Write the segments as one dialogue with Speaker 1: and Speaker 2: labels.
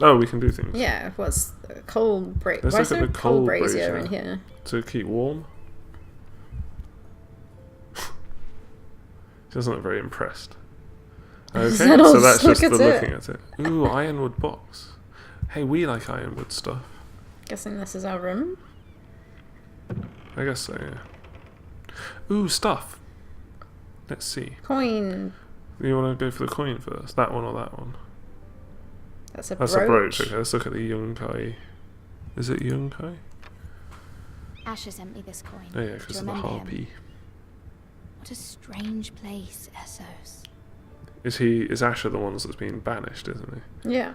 Speaker 1: Oh, we can do things.
Speaker 2: Yeah, what's coal brazier?
Speaker 1: Let's
Speaker 2: Why
Speaker 1: look
Speaker 2: is
Speaker 1: at
Speaker 2: there
Speaker 1: the
Speaker 2: a coal
Speaker 1: coal
Speaker 2: brazier
Speaker 1: brazier.
Speaker 2: in here?
Speaker 1: To keep warm. She doesn't look very impressed. Okay, so that's just the looking at it. Ooh, ironwood box. Hey, we like ironwood stuff.
Speaker 2: Guessing this is our room.
Speaker 1: I guess so, yeah. Ooh, stuff. Let's see.
Speaker 2: Coin.
Speaker 1: You want to go for the coin first? That one or that one?
Speaker 2: That's a
Speaker 1: That's
Speaker 2: brooch.
Speaker 1: a brooch. Okay, let's look at the Yunkai. Is it Yunkai?
Speaker 3: Asher sent me this coin.
Speaker 1: Oh yeah, because of the harpy.
Speaker 3: What a strange place, Essos.
Speaker 1: Is Asher the one that's been banished, isn't he?
Speaker 2: Yeah.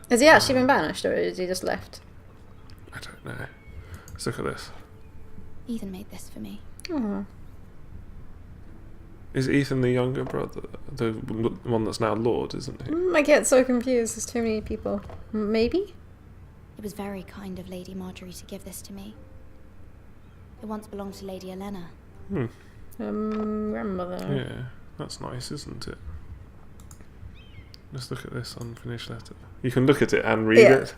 Speaker 2: Has he actually been banished, or is he just left?
Speaker 1: I don't know. Let's look at this.
Speaker 3: Ethan made this for me.
Speaker 2: Oh.
Speaker 1: Is Ethan the younger brother? The one that's now Lord, isn't he?
Speaker 2: I get so confused. There's too many people. Maybe?
Speaker 3: It was very kind of Lady Marjorie to give this to me. It once belonged to Lady Elena.
Speaker 2: Grandmother.
Speaker 1: Yeah, that's nice, isn't it? Let's look at this unfinished letter. You can look at it and read it.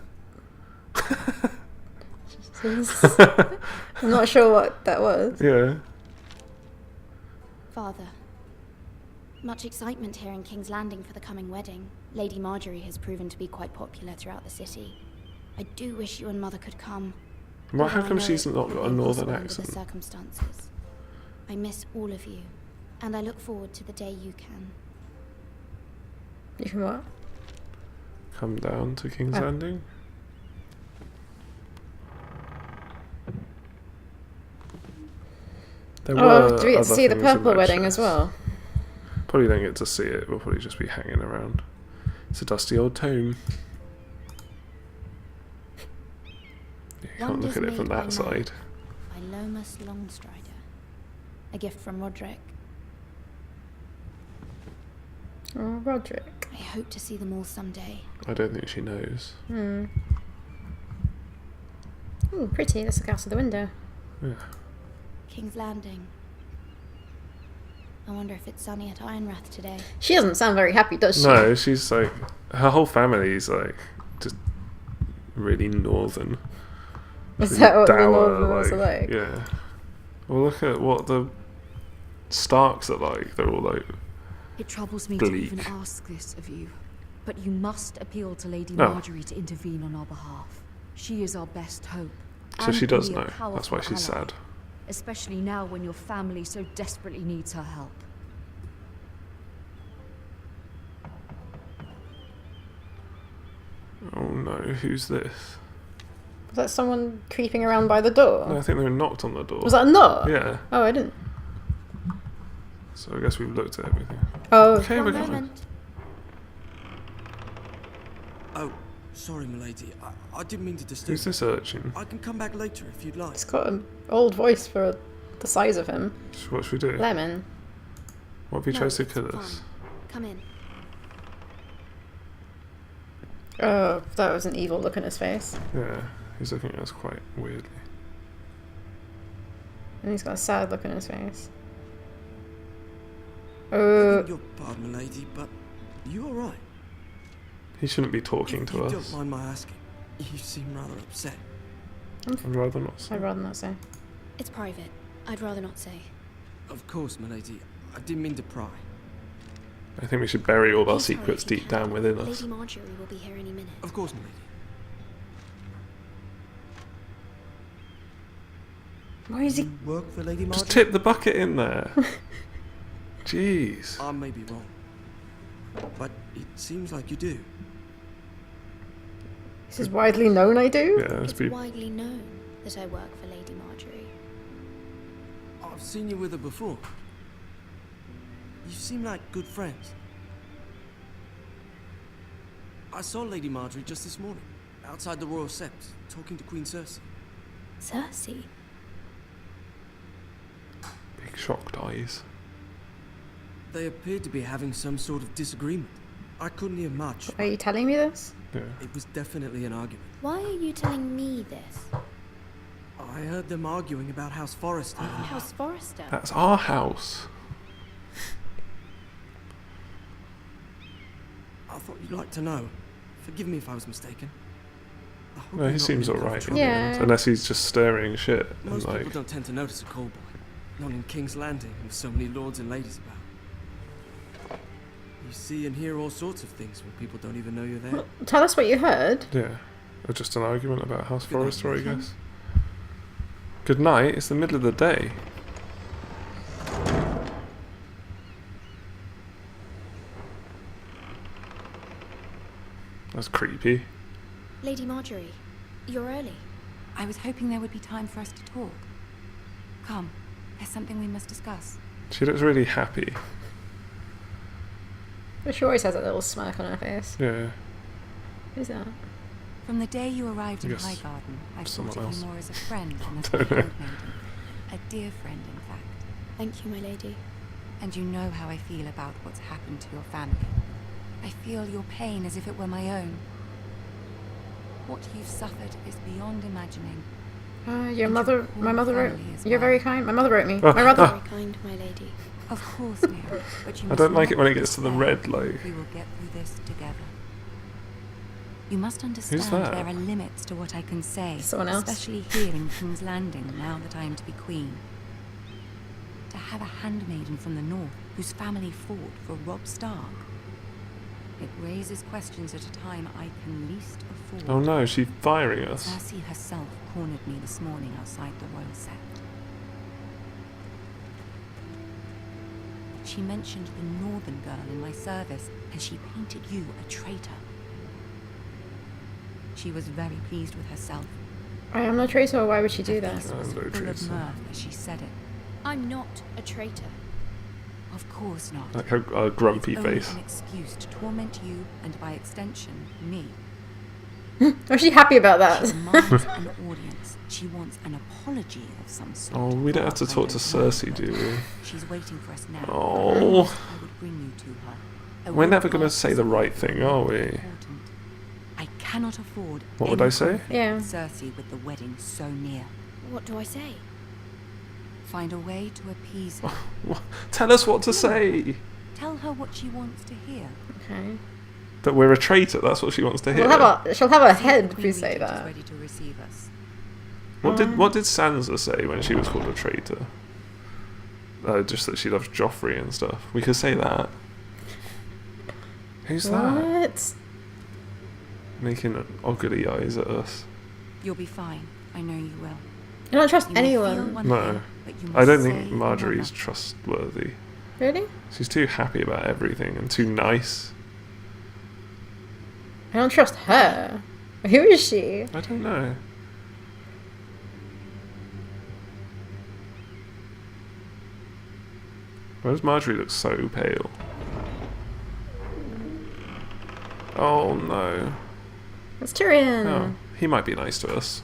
Speaker 2: I'm not sure what that was.
Speaker 1: Yeah.
Speaker 3: Father, much excitement here in King's Landing for the coming wedding. Lady Marjorie has proven to be quite popular throughout the city. I do wish you and Mother could come.
Speaker 1: Well, how
Speaker 3: Although I
Speaker 1: come
Speaker 3: know
Speaker 1: she's
Speaker 3: it
Speaker 1: not
Speaker 3: would
Speaker 1: got a
Speaker 3: be
Speaker 1: northern
Speaker 3: impossible under
Speaker 1: accent?
Speaker 3: the circumstances. I miss all of you, and I look forward to the day you can.
Speaker 2: You can what?
Speaker 1: Come down to King's Landing? There were
Speaker 2: Do we get to
Speaker 1: other
Speaker 2: see the
Speaker 1: things in
Speaker 2: purple
Speaker 1: that
Speaker 2: wedding
Speaker 1: chest.
Speaker 2: as well?
Speaker 1: Probably don't get to see it. We'll probably just be hanging around. It's a dusty old tome. You can't look at it from that side.
Speaker 3: By Lomas Longstrider. A gift from Roderick.
Speaker 2: Oh, Roderick.
Speaker 3: I hope to see them all someday.
Speaker 1: I don't think she knows.
Speaker 2: Ooh, pretty. Let's look out of the window.
Speaker 1: Yeah.
Speaker 3: King's Landing. I wonder if it's sunny at Ironrath today.
Speaker 2: She doesn't sound very happy, does she?
Speaker 1: No, she's like, her whole family's like just really northern.
Speaker 2: Is that what the
Speaker 1: dour,
Speaker 2: Northerners are like?
Speaker 1: Yeah. Well, look at what the Starks are like. They're all like
Speaker 4: It troubles me
Speaker 1: bleak.
Speaker 4: to even ask this of you, but you must appeal to Lady
Speaker 1: No.
Speaker 4: Marjorie to intervene on our behalf. She is our best hope.
Speaker 1: So
Speaker 4: and
Speaker 1: she does
Speaker 4: will be a
Speaker 1: know. That's
Speaker 4: powerful
Speaker 1: why she's
Speaker 4: ally,
Speaker 1: sad.
Speaker 4: especially now when your family so desperately needs her help.
Speaker 1: Oh no, who's this?
Speaker 2: Was that someone creeping around by the door?
Speaker 1: No, I think they knocked on the door.
Speaker 2: Was that a knock?
Speaker 1: Yeah.
Speaker 2: Oh, I didn't.
Speaker 1: So I guess we've looked at everything.
Speaker 2: Oh,
Speaker 1: Okay, we're
Speaker 3: One
Speaker 1: going.
Speaker 3: moment.
Speaker 5: Oh, sorry, milady. I didn't mean to disturb.
Speaker 1: Who's this urchin?
Speaker 5: I can come back later if you'd like.
Speaker 2: he's got an old voice for the size of him.
Speaker 1: What should we do?
Speaker 2: Lemon.
Speaker 1: What if he
Speaker 3: No,
Speaker 1: tries to
Speaker 3: it's
Speaker 1: kill
Speaker 3: fine.
Speaker 1: us?
Speaker 3: Come in.
Speaker 2: Oh, that was an evil look on his face.
Speaker 1: Yeah, he's looking at us quite weirdly.
Speaker 2: And he's got a sad look on his face.
Speaker 5: I
Speaker 2: Oh,
Speaker 5: beg your pardon, milady, but you all right?
Speaker 1: He shouldn't be talking
Speaker 5: If
Speaker 1: to
Speaker 5: you
Speaker 1: us.
Speaker 5: don't mind my asking, you seem rather upset.
Speaker 1: I'd rather not say.
Speaker 2: I'd rather not say.
Speaker 3: It's private. I'd rather not say.
Speaker 5: Of course, milady. I didn't mean to pry.
Speaker 1: I think we should bury all our
Speaker 3: Please hurry
Speaker 1: secrets
Speaker 3: if you
Speaker 1: deep
Speaker 3: can.
Speaker 1: down within us.
Speaker 3: Lady Marjorie will be here any minute.
Speaker 5: Of course, milady.
Speaker 2: Why is he?
Speaker 5: You work for Lady
Speaker 1: Just
Speaker 5: Marjorie?
Speaker 1: tip the bucket in there. Jeez.
Speaker 5: I may be wrong, but it seems like you do.
Speaker 2: This is widely known, I do?
Speaker 1: Yeah, let's
Speaker 3: It's
Speaker 1: be.
Speaker 3: widely known that I work for Lady Marjorie.
Speaker 5: I've seen you with her before. You seem like good friends. I saw Lady Marjorie just this morning, outside the Royal Sept, talking to Queen Cersei.
Speaker 3: Cersei?
Speaker 1: Big shocked eyes.
Speaker 5: They appeared to be having some sort of disagreement. I couldn't hear much.
Speaker 2: Are you telling me this?
Speaker 1: Yeah.
Speaker 5: It was definitely an argument.
Speaker 3: Why are you telling me this?
Speaker 5: I heard them arguing about House Forrester.
Speaker 3: House Forrester?
Speaker 1: That's our house.
Speaker 5: I thought you'd like to know. Forgive me if I was mistaken. I hope
Speaker 1: No,
Speaker 5: you're
Speaker 1: he
Speaker 5: not
Speaker 1: seems
Speaker 5: in any
Speaker 1: alright.
Speaker 5: trouble.
Speaker 2: Yeah.
Speaker 1: Unless he's just stirring shit. And
Speaker 5: Most people
Speaker 1: like,
Speaker 5: don't tend to notice a call boy. Not in King's Landing, with so many lords and ladies about. You see and hear all sorts of things when people don't even know you're there.
Speaker 2: Tell us what you heard.
Speaker 1: yeah. Or just an argument about House
Speaker 5: Good night,
Speaker 1: Forrester, I
Speaker 5: Ken.
Speaker 1: guess. Good night. It's the middle of the day. That's creepy.
Speaker 3: Lady Marjorie, you're early.
Speaker 6: I was hoping there would be time for us to talk. Come, there's something we must discuss.
Speaker 1: She looks really happy.
Speaker 2: But she always has that little smirk on her face.
Speaker 1: Yeah.
Speaker 2: Who's that?
Speaker 6: From the day you arrived in
Speaker 1: Yes,
Speaker 6: Highgarden, I've
Speaker 1: someone
Speaker 6: thought of
Speaker 1: else.
Speaker 6: you more as a friend than as a
Speaker 1: Don't know.
Speaker 6: handmaiden. A dear friend, in fact.
Speaker 3: Thank you, my lady.
Speaker 6: And you know how I feel about what's happened to your family. I feel your pain as if it were my own. What you've suffered is beyond imagining.
Speaker 2: Your mother. My mother wrote.
Speaker 6: family as
Speaker 2: You're
Speaker 6: well.
Speaker 2: very kind. My mother wrote me.
Speaker 1: Oh,
Speaker 2: My mother.
Speaker 3: Very kind, my lady.
Speaker 6: Of course, dear, but you
Speaker 1: I
Speaker 6: must
Speaker 1: don't like
Speaker 6: not
Speaker 1: it when it gets to the
Speaker 6: despair.
Speaker 1: red, like.
Speaker 6: We will get through this together. You must understand
Speaker 1: that?
Speaker 6: there are limits to what I can say,
Speaker 2: Someone else?
Speaker 6: especially here in King's Landing, now that I am to be queen. To have a handmaiden from the north whose family fought for Robb Stark. It raises questions at a time I can least afford.
Speaker 1: Oh no, she's firing us.
Speaker 6: Cersei herself cornered me this morning outside the royal sept. She mentioned the northern girl in my service, and she painted you a traitor. She was very pleased with herself.
Speaker 2: I am not traitor. Why would she do
Speaker 6: Her
Speaker 2: that?
Speaker 6: face
Speaker 1: I'm
Speaker 6: was
Speaker 1: no
Speaker 6: full of
Speaker 1: traitor.
Speaker 6: mirth as she said it.
Speaker 3: I'm not a traitor.
Speaker 6: Of course not.
Speaker 1: Like a grumpy
Speaker 6: It's only
Speaker 1: face.
Speaker 6: an excuse to torment you, and by extension, me.
Speaker 2: Was she happy about
Speaker 6: She
Speaker 2: that?
Speaker 6: demands an audience. She wants an apology of some sort.
Speaker 1: Oh, we don't have to
Speaker 6: for
Speaker 1: talk to
Speaker 6: her own
Speaker 1: Cersei, do we?
Speaker 6: She's waiting for us now.
Speaker 1: Oh.
Speaker 6: I would bring you to her. I
Speaker 1: We're
Speaker 6: would
Speaker 1: never going to
Speaker 6: ask
Speaker 1: say the right thing, are we?
Speaker 6: important. I cannot afford.
Speaker 1: What would
Speaker 6: any
Speaker 1: I say?
Speaker 6: conflict
Speaker 2: Yeah.
Speaker 6: with Cersei with the wedding so near.
Speaker 3: What do I say?
Speaker 6: Find a way to appease her.
Speaker 1: Tell us what to say.
Speaker 6: Tell her what she wants to hear.
Speaker 2: Okay.
Speaker 1: That we're a traitor. That's what she wants to hear.
Speaker 2: She'll have a
Speaker 6: See if
Speaker 2: head
Speaker 6: the
Speaker 2: if
Speaker 6: Queen
Speaker 2: you say
Speaker 6: Regent is
Speaker 2: that.
Speaker 6: ready to receive us.
Speaker 1: What did Sansa say when she was called a traitor? Just that she loves Joffrey and stuff. We could say that. Who's that?
Speaker 2: What?
Speaker 1: Making ugly eyes at us.
Speaker 6: You'll be fine. I know you will.
Speaker 2: I don't trust
Speaker 6: You may feel
Speaker 2: anyone.
Speaker 6: one
Speaker 1: No.
Speaker 6: thing, but you
Speaker 1: I don't
Speaker 6: must
Speaker 1: think
Speaker 6: say
Speaker 1: Marjorie's
Speaker 6: another.
Speaker 1: trustworthy.
Speaker 2: Really?
Speaker 1: She's too happy about everything and too nice.
Speaker 2: I don't trust her. Who is she?
Speaker 1: I don't know. Why does Marjorie look so pale? Oh no.
Speaker 2: It's Tyrion.
Speaker 1: Oh, he might be nice to us.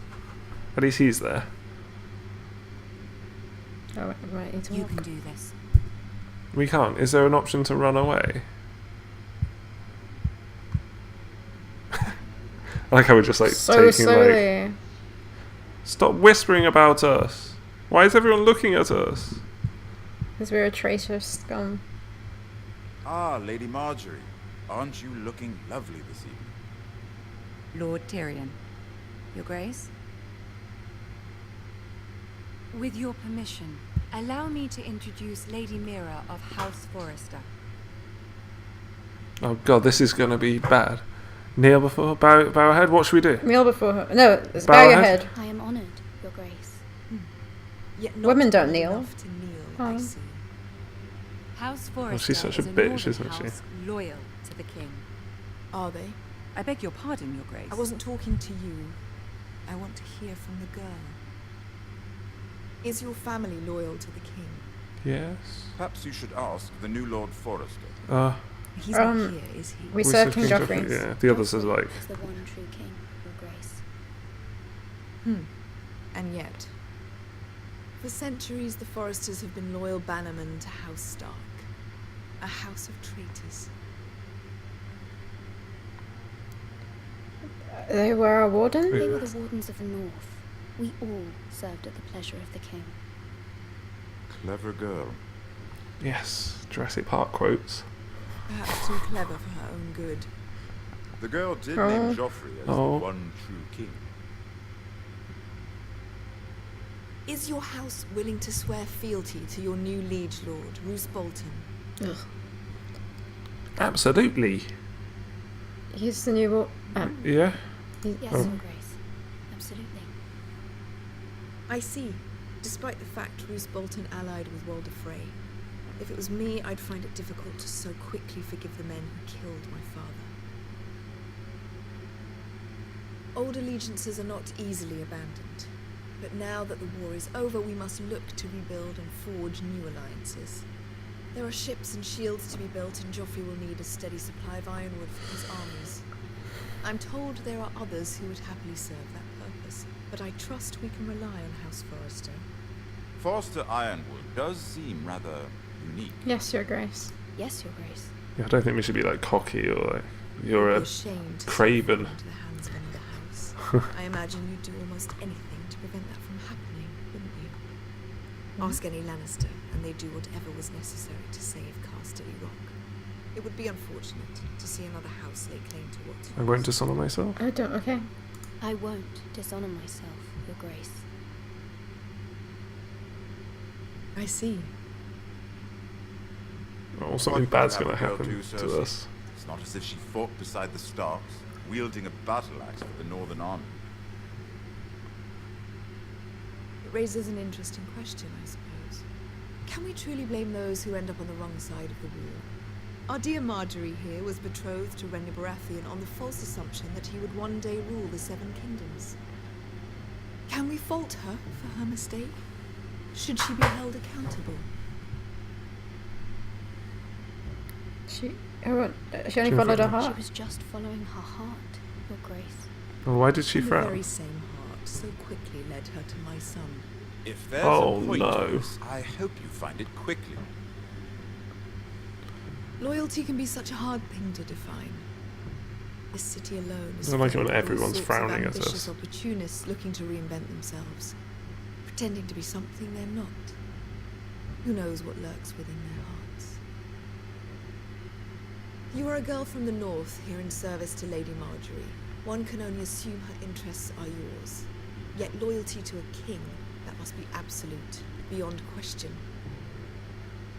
Speaker 1: At least he's there.
Speaker 2: Oh, right, need to
Speaker 6: You
Speaker 2: walk.
Speaker 6: can do this.
Speaker 1: We can't. Is there an option to run away? I like how we're just like
Speaker 2: So
Speaker 1: taking like.
Speaker 2: slowly.
Speaker 1: Stop whispering about us. Why is everyone looking at us?
Speaker 2: Because we're a traitor scum.
Speaker 7: Ah, Lady Marjorie. Aren't you looking lovely this evening?
Speaker 6: Lord Tyrion. Your Grace? With your permission, allow me to introduce Lady Mira of House Forrester.
Speaker 1: Oh god, this is gonna be bad. Kneel before, bow head. What should we do?
Speaker 2: Kneel before her. No, it's
Speaker 1: Bow
Speaker 2: bow your
Speaker 1: ahead.
Speaker 2: head.
Speaker 3: I am honoured, Your Grace.
Speaker 8: Yet not
Speaker 2: Women don't
Speaker 8: old
Speaker 2: kneel.
Speaker 8: enough to kneel, I
Speaker 2: Oh.
Speaker 8: see.
Speaker 6: House Forrester
Speaker 1: she's such a
Speaker 6: is a
Speaker 1: bitch,
Speaker 6: noble
Speaker 1: isn't she?
Speaker 6: house loyal to the king.
Speaker 8: Are they?
Speaker 6: I beg your pardon, Your Grace.
Speaker 8: I wasn't talking to you. I want to hear from the girl. Is your family loyal to the king?
Speaker 1: Yes.
Speaker 7: Perhaps you should ask the new Lord Forrester.
Speaker 8: He's not
Speaker 2: Um,
Speaker 8: here, is he?
Speaker 2: We serve King Joffrey.
Speaker 1: Yeah, the others are like.
Speaker 3: Is the one true king, Your Grace.
Speaker 8: And yet, for centuries the Forresters have been loyal bannermen to House Stark. A house of traitors.
Speaker 2: They were our warden?
Speaker 3: They were the wardens of the North. We all served at the pleasure of the king.
Speaker 7: Clever girl.
Speaker 1: Yes, Jurassic Park quotes.
Speaker 8: Perhaps too clever for her own good.
Speaker 7: The girl did name Joffrey as the one true king.
Speaker 8: Is your house willing to swear fealty to your new liege lord, Roose Bolton?
Speaker 2: Ugh.
Speaker 1: Absolutely.
Speaker 2: He's the new.
Speaker 1: Yeah.
Speaker 3: Yes, Your Grace. Absolutely.
Speaker 8: I see. Despite the fact Roose Bolton allied with Walder Frey, if it was me, I'd find it difficult to so quickly forgive the men who killed my father. Old allegiances are not easily abandoned, but now that the war is over, we must look to rebuild and forge new alliances. There are ships and shields to be built, and Joffrey will need a steady supply of ironwood for his armies. I'm told there are others who would happily serve that purpose, but I trust we can rely on House Forrester.
Speaker 7: Forrester Ironwood does seem rather unique.
Speaker 2: Yes, Your Grace.
Speaker 3: Yes, Your Grace.
Speaker 1: Yeah, I don't think we should be like cocky or like you're
Speaker 8: I'd
Speaker 1: a
Speaker 8: be ashamed to
Speaker 1: craven.
Speaker 8: into the hands of another house. I imagine you'd do almost anything to prevent that from happening, wouldn't you? Ask any Lannister, and they'd do whatever was necessary to save Casterly Rock. It would be unfortunate to see another house lay claim to what's
Speaker 1: I won't dishonour myself.
Speaker 2: I don't. Okay.
Speaker 3: I won't dishonour myself, Your Grace.
Speaker 8: I see.
Speaker 1: Or something
Speaker 7: What
Speaker 1: bad's
Speaker 7: would
Speaker 1: going to
Speaker 7: have a girl
Speaker 1: happen
Speaker 7: do,
Speaker 1: to
Speaker 7: Cersei?
Speaker 1: us.
Speaker 7: It's not as if she fought beside the Starks, wielding a battle axe for the Northern Army.
Speaker 8: It raises an interesting question, I suppose. Can we truly blame those who end up on the wrong side of the war? Our dear Marjorie here was betrothed to Renly Baratheon on the false assumption that he would one day rule the Seven Kingdoms. Can we fault her for her mistake? Should she be held accountable?
Speaker 2: She only followed her
Speaker 3: She
Speaker 2: heart.
Speaker 3: was just following her heart, Your Grace.
Speaker 1: Well, why did she
Speaker 8: And the
Speaker 1: frown?
Speaker 8: very same heart so quickly led her to my son.
Speaker 7: If there's
Speaker 1: Oh,
Speaker 7: a point
Speaker 1: no.
Speaker 7: to this, I hope you find it quickly.
Speaker 8: Loyalty can be such a hard thing to define. This city alone is
Speaker 1: I like it
Speaker 8: filled
Speaker 1: when
Speaker 8: with all
Speaker 1: everyone's
Speaker 8: sorts of
Speaker 1: frowning at
Speaker 8: ambitious
Speaker 1: us.
Speaker 8: opportunists looking to reinvent themselves, pretending to be something they're not. Who knows what lurks within their hearts? You are a girl from the north here in service to Lady Marjorie. One can only assume her interests are yours. Yet loyalty to a king, that must be absolute, beyond question.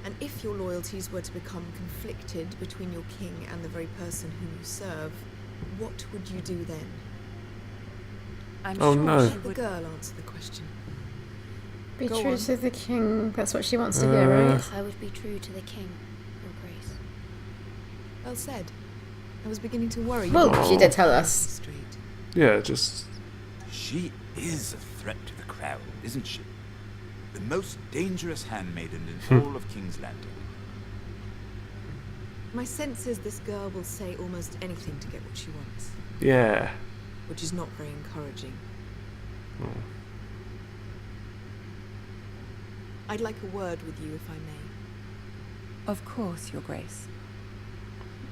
Speaker 8: And if your loyalties were to become conflicted between your king and the very person whom you serve, what would you do then?
Speaker 6: I'm
Speaker 1: Oh,
Speaker 6: sure
Speaker 1: no.
Speaker 6: she
Speaker 8: Let the
Speaker 6: would.
Speaker 8: girl answer the question.
Speaker 2: Be
Speaker 8: Go
Speaker 2: true
Speaker 8: on.
Speaker 2: to the king. That's what she wants to hear, right?
Speaker 3: Yes, I would be true to the king, Your Grace.
Speaker 8: Well said. I was beginning to worry. you
Speaker 2: Well,
Speaker 8: wouldn't
Speaker 2: she
Speaker 8: get
Speaker 2: did tell
Speaker 8: it
Speaker 2: us.
Speaker 8: Straight.
Speaker 1: Yeah, just
Speaker 7: She is a threat to the crown, isn't she? The most dangerous handmaiden in all of King's Landing.
Speaker 8: My sense is this girl will say almost anything to get what she wants,
Speaker 1: yeah.
Speaker 8: which is not very encouraging.
Speaker 1: Oh.
Speaker 8: I'd like a word with you, if I may.
Speaker 6: Of course, Your Grace.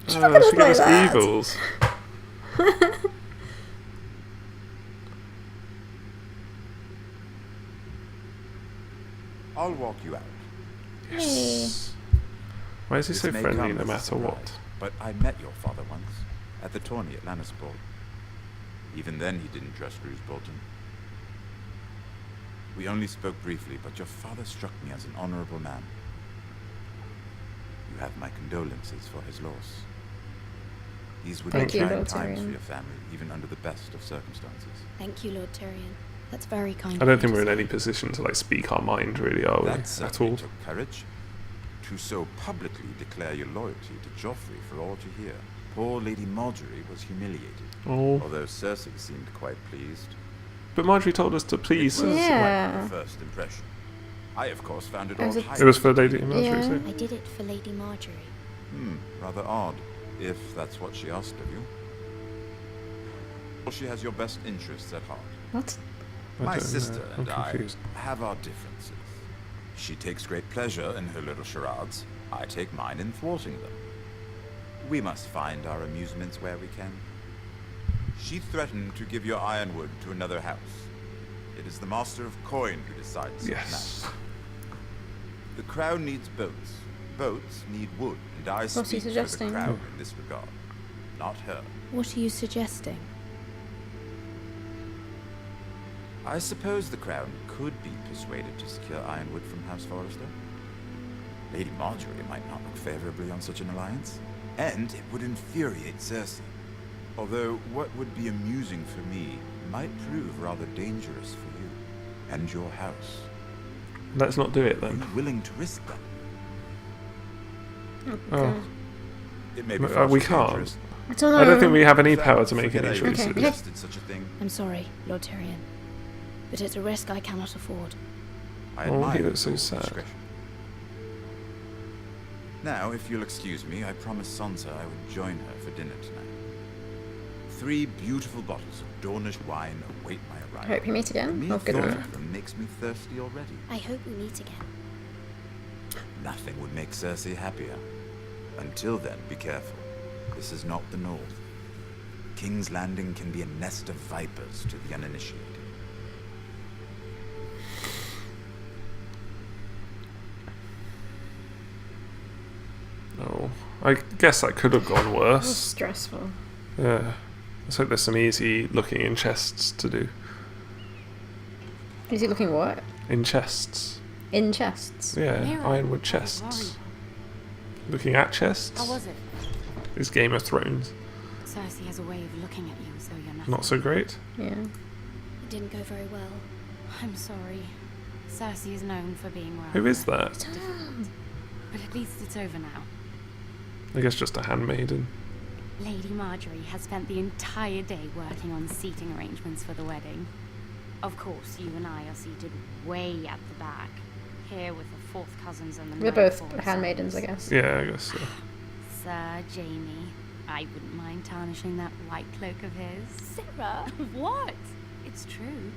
Speaker 2: She's not gonna
Speaker 1: She gave
Speaker 2: play
Speaker 1: us
Speaker 2: that.
Speaker 1: evils.
Speaker 7: I'll walk you out.
Speaker 1: Yes. Why is he
Speaker 7: This
Speaker 1: so
Speaker 7: may
Speaker 1: friendly
Speaker 7: come
Speaker 1: no
Speaker 7: as a
Speaker 1: matter what?
Speaker 7: surprise, But I met your father once, at the tourney at Lannisport. Even then he didn't trust Roose Bolton. We only spoke briefly, but your father struck me as an honorable man. You have my condolences for his loss. These would be
Speaker 2: Thank you,
Speaker 7: trying
Speaker 2: Lord
Speaker 7: times for
Speaker 2: Tyrion.
Speaker 7: your family, even under the best of circumstances.
Speaker 3: Thank you, Lord Tyrion. That's very kind
Speaker 1: I
Speaker 3: of
Speaker 1: don't
Speaker 3: you
Speaker 1: think
Speaker 3: to
Speaker 1: we're in
Speaker 3: say.
Speaker 1: any position to like speak our mind, really, are we?
Speaker 7: That
Speaker 1: At
Speaker 7: certainly
Speaker 1: all?
Speaker 7: took courage. To so publicly declare your loyalty to Joffrey for all to hear. Poor Lady Marjorie was humiliated,
Speaker 1: Oh,
Speaker 7: although Cersei seemed quite pleased.
Speaker 1: but Marjorie told us to please.
Speaker 7: It was
Speaker 1: us.
Speaker 2: Yeah.
Speaker 7: quite the first impression. I, of course, found it
Speaker 2: It
Speaker 7: all
Speaker 2: was a-
Speaker 7: highly
Speaker 1: It was for Lady Marjorie,
Speaker 2: Yeah.
Speaker 1: so.
Speaker 3: I did it for Lady Marjorie.
Speaker 7: Rather odd, if that's what she asked of you. Well, she has your best interests at heart.
Speaker 2: What?
Speaker 1: I
Speaker 7: My
Speaker 1: don't know.
Speaker 7: sister
Speaker 1: I'm
Speaker 7: and I
Speaker 1: confused.
Speaker 7: have our differences. She takes great pleasure in her little charades. I take mine in thwarting them. We must find our amusements where we can. She threatened to give your ironwood to another house. It is the Master of Coin who decides
Speaker 1: Yes.
Speaker 7: now. The crown needs boats. Boats need wood, and I
Speaker 2: What's he
Speaker 7: speak for the
Speaker 2: suggesting?
Speaker 7: crown in this regard. not her.
Speaker 3: What are you suggesting?
Speaker 7: I suppose the Crown could be persuaded to secure Ironwood from House Forrester. Lady Marjorie might not look favorably on such an alliance, and it would infuriate Cersei. Although what would be amusing for me might prove rather dangerous for you and your house.
Speaker 1: Let's not do it
Speaker 7: Are
Speaker 1: then.
Speaker 7: you willing to risk that?
Speaker 1: Oh,
Speaker 7: It may be
Speaker 1: we
Speaker 7: far too
Speaker 1: can't.
Speaker 7: dangerous.
Speaker 2: I don't know.
Speaker 1: I don't think we have any power to make
Speaker 7: Forget
Speaker 1: any
Speaker 7: I even
Speaker 1: choices.
Speaker 7: suggested such a thing.
Speaker 3: I'm sorry, Lord Tyrion. But it's a risk I cannot afford.
Speaker 7: I
Speaker 1: Oh,
Speaker 7: admire
Speaker 1: he looks so
Speaker 7: your
Speaker 1: sad.
Speaker 7: discretion. Now, if you'll excuse me, I promised Sansa I would join her for dinner tonight. 3 beautiful bottles of Dornish wine await my
Speaker 2: I
Speaker 7: arrival.
Speaker 2: hope you meet
Speaker 7: The
Speaker 2: again.
Speaker 7: mere
Speaker 2: Oh, good.
Speaker 7: thought of them makes me thirsty already.
Speaker 3: I hope we meet again.
Speaker 7: Nothing would make Cersei happier. Until then, be careful. This is not the North. King's Landing can be a nest of vipers to the uninitiated.
Speaker 1: Oh, I guess that could have gone
Speaker 2: That was
Speaker 1: worse.
Speaker 2: stressful.
Speaker 1: Yeah. Let's hope there's some easy looking in chests to do.
Speaker 2: Is he looking what?
Speaker 1: In chests.
Speaker 2: In chests.
Speaker 1: Yeah,
Speaker 6: Mira,
Speaker 1: ironwood
Speaker 6: I was
Speaker 1: chests. Looking at chests.
Speaker 6: How was it?
Speaker 1: Is Game of Thrones
Speaker 6: Cersei has a way of looking at you as though you're nothing.
Speaker 1: not so great?
Speaker 2: Yeah.
Speaker 3: It didn't go very well.
Speaker 6: I'm sorry. Cersei is known for being well.
Speaker 1: Who is that?
Speaker 6: But at least it's over now.
Speaker 1: I guess just a handmaiden.
Speaker 6: Lady Marjorie has spent the entire day working on seating arrangements for the wedding. Of course, you and I are seated way at the back, here with the 4th cousins and the
Speaker 2: We're
Speaker 6: 9th
Speaker 2: both
Speaker 6: forms.
Speaker 2: handmaidens, I guess.
Speaker 1: Yeah, I guess so.
Speaker 6: Sir Jamie, I wouldn't mind tarnishing that white cloak of his. Sarah, what? It's true.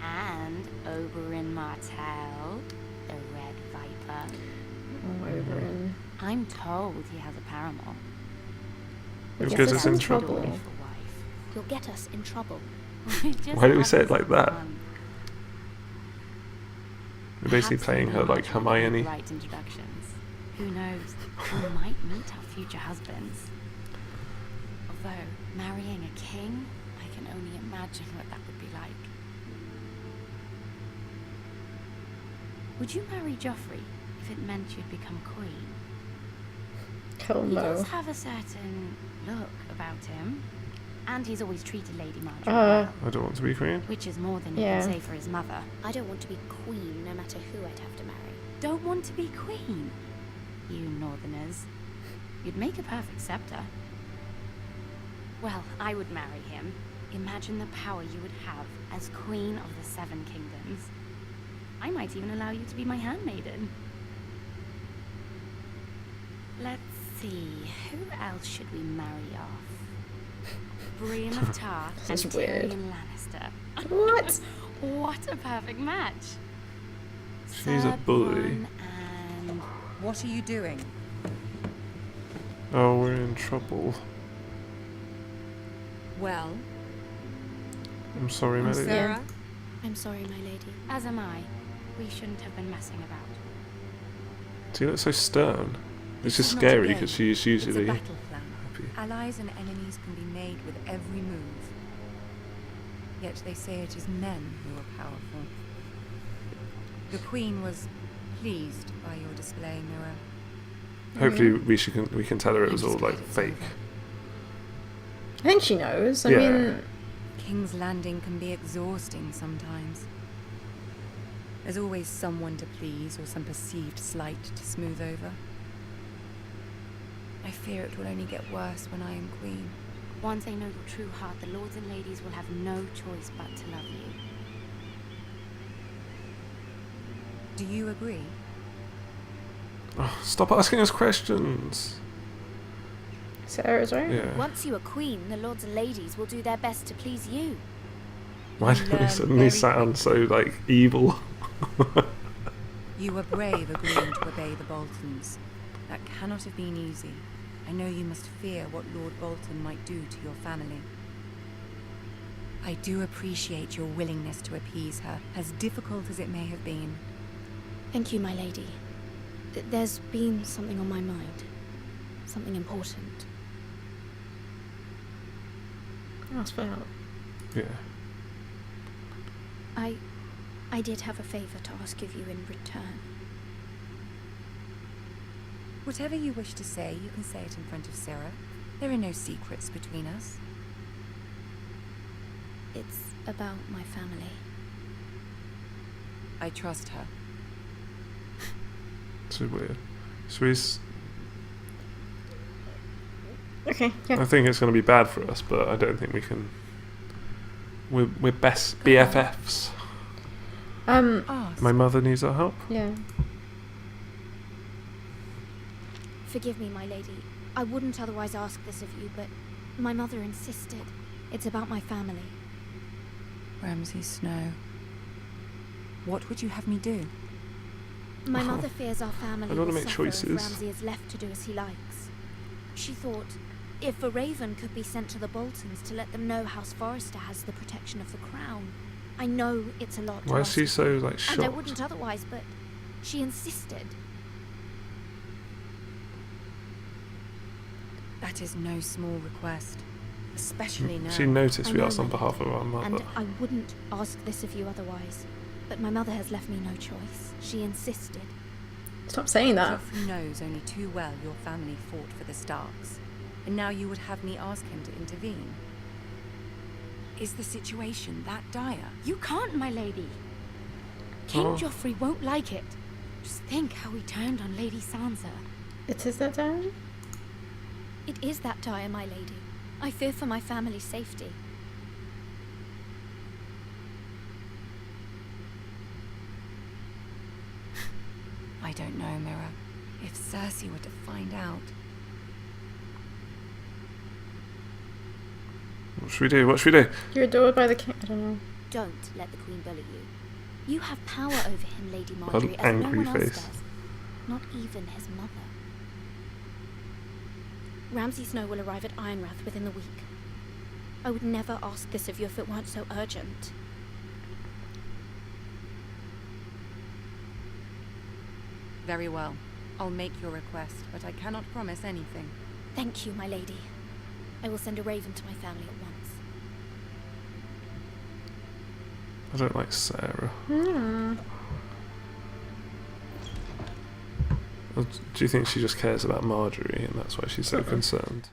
Speaker 6: And Oberyn Martell, the Red Viper.
Speaker 2: Oh, Oberyn.
Speaker 6: I'm told he has a paramour.
Speaker 1: You'll
Speaker 2: Yes,
Speaker 1: get
Speaker 2: that
Speaker 1: us in
Speaker 2: sounds
Speaker 1: trouble.
Speaker 2: trouble.
Speaker 6: Beautiful wife.
Speaker 3: You'll get us in trouble.
Speaker 1: Why do we say it like that?
Speaker 6: Fun.
Speaker 1: We're basically
Speaker 6: Perhaps
Speaker 1: playing her like
Speaker 6: Marjorie will
Speaker 1: Hermione.
Speaker 6: write introductions. Who knows? We might meet our future husbands. Although, marrying a king, I can only imagine what that would be like. Would you marry Joffrey if it meant you'd become queen?
Speaker 2: Hell
Speaker 6: He
Speaker 2: no.
Speaker 6: does have a certain look about him. And he's always treated Lady Marjorie
Speaker 2: Uh,
Speaker 6: well,
Speaker 1: I don't want to be queen.
Speaker 6: which is more than you
Speaker 2: Yeah.
Speaker 6: can say for his mother.
Speaker 3: I don't want to be queen no matter who I'd have to marry.
Speaker 6: Don't want to be queen? You northerners. You'd make a perfect scepter. Well, I would marry him. Imagine the power you would have as queen of the 7 kingdoms. I might even allow you to be my handmaiden. Let's see, who else should we marry off? Brienne of Tarth and
Speaker 2: This is weird.
Speaker 6: Tyrion Lannister.
Speaker 2: What?
Speaker 6: What a perfect match.
Speaker 1: She's a
Speaker 6: Third
Speaker 1: bully.
Speaker 6: one, and
Speaker 4: What are you doing?
Speaker 1: Oh, we're in trouble.
Speaker 4: Well,
Speaker 1: I'm sorry, Melody.
Speaker 4: Sarah?
Speaker 3: I'm sorry, my lady.
Speaker 6: as am I. We shouldn't have been messing about.
Speaker 1: She looks so stern. It's
Speaker 4: This
Speaker 1: just
Speaker 4: is not a
Speaker 1: scary
Speaker 4: game.
Speaker 1: because she's
Speaker 4: It's a
Speaker 1: usually
Speaker 4: battle plan.
Speaker 1: happy.
Speaker 4: Allies and enemies can be made with every move. Yet they say it is men who are powerful. The Queen was pleased by your display, Mira.
Speaker 1: Hopefully, we can tell her it was all like fake.
Speaker 2: I think she knows. I
Speaker 1: Yeah.
Speaker 2: mean,
Speaker 4: King's Landing can be exhausting sometimes. There's always someone to please or some perceived slight to smooth over. I fear it will only get worse when I am queen.
Speaker 6: Once they know your true heart, the lords and ladies will have no choice but to love you.
Speaker 4: Do you agree?
Speaker 1: Oh, stop asking us questions.
Speaker 2: Sarah's right.
Speaker 1: Yeah.
Speaker 3: Once you are queen, the lords and ladies will do their best to please you.
Speaker 1: Why
Speaker 4: You
Speaker 1: do we
Speaker 4: learn
Speaker 1: suddenly
Speaker 4: very
Speaker 1: sound so like evil?
Speaker 4: You were brave agreeing to obey the Boltons. That cannot have been easy. I know you must fear what Lord Bolton might do to your family. I do appreciate your willingness to appease her, as difficult as it may have been.
Speaker 3: Thank you, my lady. There's been something on my mind. Something important.
Speaker 2: Ask for help.
Speaker 1: Yeah.
Speaker 3: I did have a favor to ask of you in return.
Speaker 6: Whatever you wish to say, you can say it in front of Sarah. There are no secrets between us.
Speaker 3: It's about my family.
Speaker 6: I trust her.
Speaker 1: Too weird. So he's...
Speaker 2: Okay, yeah.
Speaker 1: I think it's going to be bad for us, but I don't think we can... We're best BFFs.
Speaker 6: Ask.
Speaker 1: My mother needs our help.
Speaker 2: Yeah.
Speaker 3: Forgive me, my lady. I wouldn't otherwise ask this of you, but my mother insisted. It's about my family.
Speaker 6: Ramsay Snow. What would you have me do?
Speaker 3: My mother fears our family
Speaker 1: I don't
Speaker 3: will
Speaker 1: wanna make
Speaker 3: suffer if
Speaker 1: choices.
Speaker 3: Ramsay is left to do as he likes. She thought, if a raven could be sent to the Boltons to let them know House Forrester has the protection of the crown. I know it's a lot to
Speaker 1: Why is
Speaker 3: ask
Speaker 1: she
Speaker 3: of
Speaker 1: so,
Speaker 3: you,
Speaker 1: like,
Speaker 3: and I
Speaker 1: shocked?
Speaker 3: wouldn't otherwise, but she insisted.
Speaker 6: That is no small request. Especially now.
Speaker 1: She noticed
Speaker 3: I
Speaker 1: we
Speaker 3: know,
Speaker 1: asked on
Speaker 3: my
Speaker 1: behalf of
Speaker 3: lady,
Speaker 1: our mother.
Speaker 3: And I wouldn't ask this of you otherwise. But my mother has left me no choice. She insisted.
Speaker 2: Stop saying that.
Speaker 6: Joffrey knows only too well your family fought for the Starks. And now you would have me ask him to intervene. Is the situation that dire?
Speaker 3: You can't, my lady. King
Speaker 1: Oh.
Speaker 3: Joffrey won't like it. Just think how he turned on Lady Sansa.
Speaker 2: It is that time?
Speaker 3: It is that dire, my lady. I fear for my family's safety.
Speaker 6: I don't know, Mira. If Cersei were to find out...
Speaker 1: What should we do? What should we do?
Speaker 2: You're adored by the king. I don't know.
Speaker 3: Don't let the Queen bully you. You have power over him, Lady Marjorie, as no
Speaker 1: angry
Speaker 3: one else
Speaker 1: face.
Speaker 3: does. Not even his mother. Ramsay Snow will arrive at Ironrath within the week. I would never ask this of you if it weren't so urgent.
Speaker 6: Very well. I'll make your request, but I cannot promise anything.
Speaker 3: Thank you, my lady. I will send a raven to my family at once.
Speaker 1: I don't like Sarah. Or do you think she just cares about Marjorie and that's why she's so concerned?